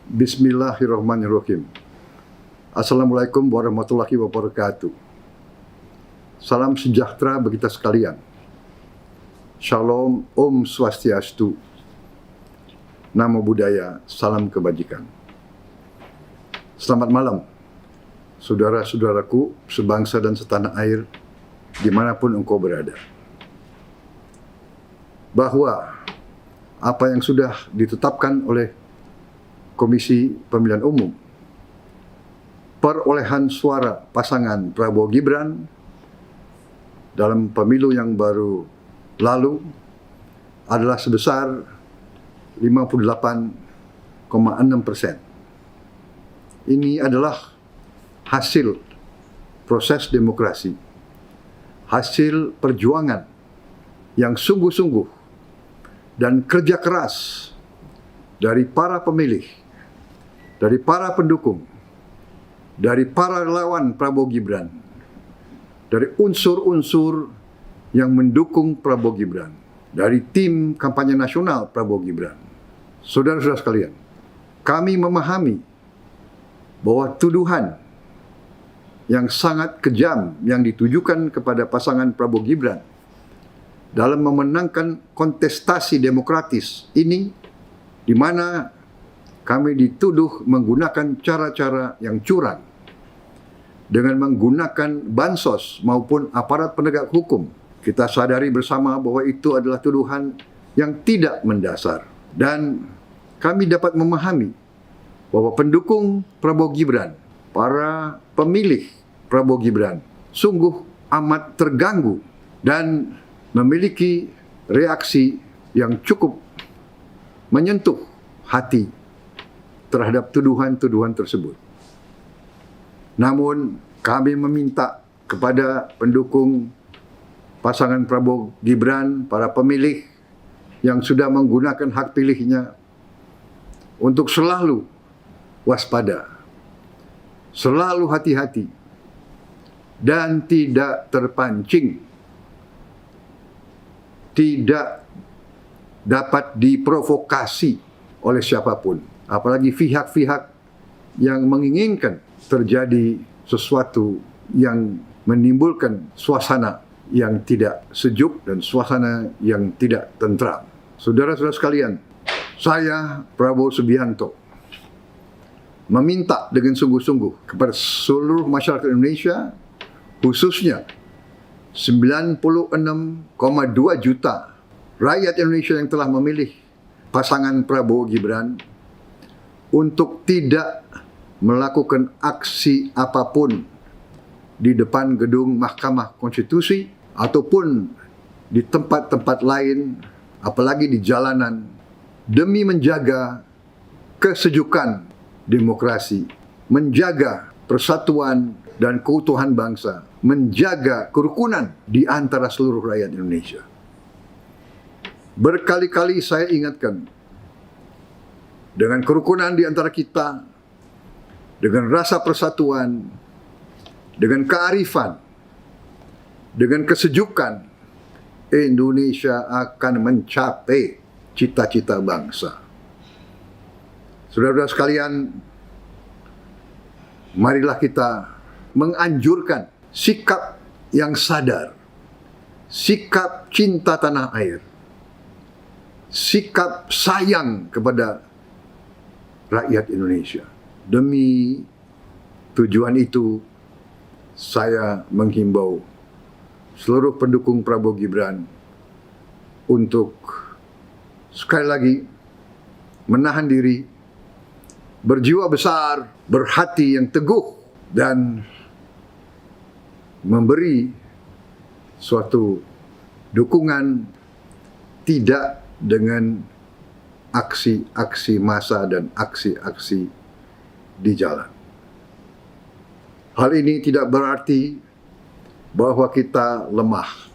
Bismillahirrahmanirrahim. Assalamualaikum warahmatullahi wabarakatuh. Salam sejahtera bagi kita sekalian. Shalom, Om Swastiastu. Namo Buddhaya, salam kebajikan. Selamat malam, saudara-saudaraku sebangsa dan setanah air, dimanapun engkau berada. Bahwa apa yang sudah ditetapkan oleh Komisi Pemilihan Umum, perolehan suara pasangan Prabowo Gibran dalam pemilu yang baru lalu adalah sebesar 58,6%. Ini adalah hasil proses demokrasi, hasil perjuangan yang sungguh-sungguh dan kerja keras dari para pemilih, dari para pendukung, dari para relawan Prabowo Gibran, dari unsur-unsur yang mendukung Prabowo Gibran, dari tim kampanye nasional Prabowo Gibran. Saudara-saudara sekalian, kami memahami bahwa tuduhan yang sangat kejam yang ditujukan kepada pasangan Prabowo Gibran dalam memenangkan kontestasi demokratis ini, di mana kami dituduh menggunakan cara-cara yang curang dengan menggunakan bansos maupun aparat penegak hukum. Kita sadari bersama bahwa itu adalah tuduhan yang tidak mendasar. Dan kami dapat memahami bahwa pendukung Prabowo Gibran, para pemilih Prabowo Gibran, sungguh amat terganggu dan memiliki reaksi yang cukup menyentuh hati terhadap tuduhan-tuduhan tersebut. Namun kami meminta kepada pendukung pasangan Prabowo Gibran, para pemilih yang sudah menggunakan hak pilihnya, untuk selalu waspada, selalu hati-hati, dan tidak terpancing, tidak dapat diprovokasi oleh siapapun, apalagi pihak-pihak yang menginginkan terjadi sesuatu yang menimbulkan suasana yang tidak sejuk dan suasana yang tidak tentram. Saudara-saudara sekalian, saya Prabowo Subianto meminta dengan sungguh-sungguh kepada seluruh masyarakat Indonesia, khususnya 96,2 juta rakyat Indonesia yang telah memilih pasangan Prabowo Gibran, untuk tidak melakukan aksi apapun di depan gedung Mahkamah Konstitusi ataupun di tempat-tempat lain, apalagi di jalanan, demi menjaga kesejukan demokrasi, menjaga persatuan dan keutuhan bangsa, menjaga kerukunan di antara seluruh rakyat Indonesia. Berkali-kali saya ingatkan, dengan kerukunan di antara kita, dengan rasa persatuan, dengan kearifan, dengan kesejukan, Indonesia akan mencapai cita-cita bangsa. Saudara-saudara sekalian, marilah kita menganjurkan sikap yang sadar, sikap cinta tanah air, sikap sayang kepada rakyat Indonesia. Demi tujuan itu, saya menghimbau seluruh pendukung Prabowo Gibran untuk sekali lagi menahan diri, berjiwa besar, berhati yang teguh, dan memberi suatu dukungan tidak dengan aksi-aksi massa dan aksi-aksi di jalan. Hal ini tidak berarti bahwa kita lemah.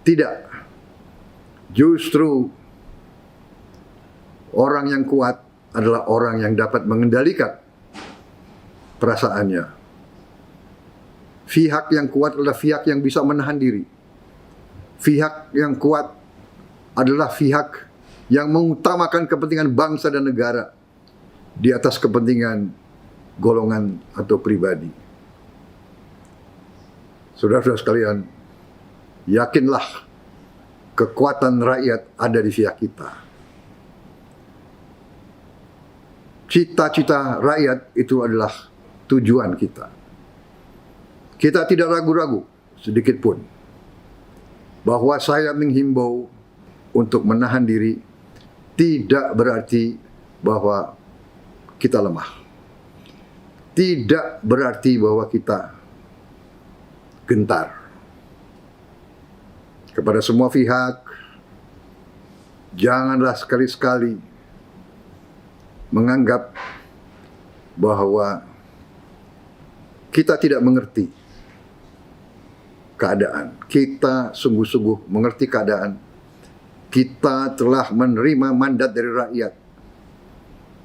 Tidak. Justru orang yang kuat adalah orang yang dapat mengendalikan perasaannya. Pihak yang kuat adalah pihak yang bisa menahan diri. Pihak yang kuat adalah pihak yang mengutamakan kepentingan bangsa dan negara, di atas kepentingan golongan atau pribadi. Saudara-saudara sekalian, yakinlah kekuatan rakyat ada di pihak kita. Cita-cita rakyat itu adalah tujuan kita. Kita tidak ragu-ragu sedikit pun bahwa saya menghimbau untuk menahan diri tidak berarti bahwa kita lemah. Tidak berarti bahwa kita gentar. Kepada semua pihak, janganlah sekali-sekali menganggap bahwa kita tidak mengerti keadaan. Kita sungguh-sungguh mengerti keadaan. Kita telah menerima mandat dari rakyat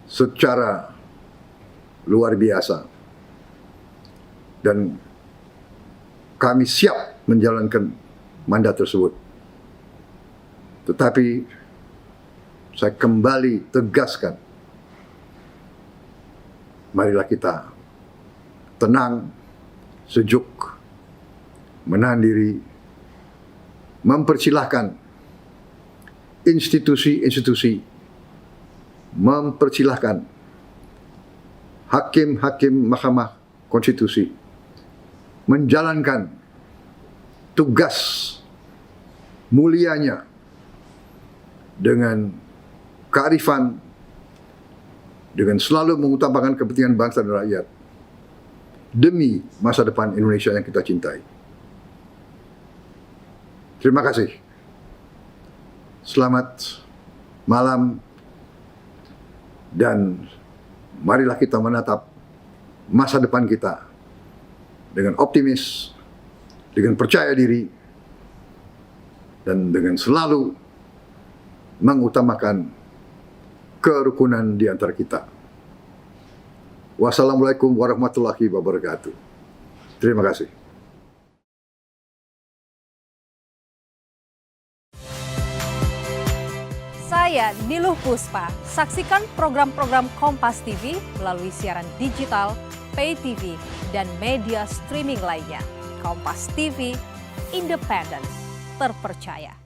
secara luar biasa. Dan kami siap menjalankan mandat tersebut. Tetapi saya kembali tegaskan, marilah kita tenang, sejuk, menahan diri, mempersilahkan institusi-institusi, mempersilahkan hakim-hakim Mahkamah Konstitusi menjalankan tugas mulianya dengan kearifan, dengan selalu mengutamakan kepentingan bangsa dan rakyat demi masa depan Indonesia yang kita cintai. Terima kasih. Selamat malam dan marilah kita menatap masa depan kita dengan optimis, dengan percaya diri, dan dengan selalu mengutamakan kerukunan di antara kita. Wassalamualaikum warahmatullahi wabarakatuh. Terima kasih. Saya Niluh Puspa. Saksikan program-program Kompas TV melalui siaran digital, pay TV, dan media streaming lainnya. Kompas TV, independen, terpercaya.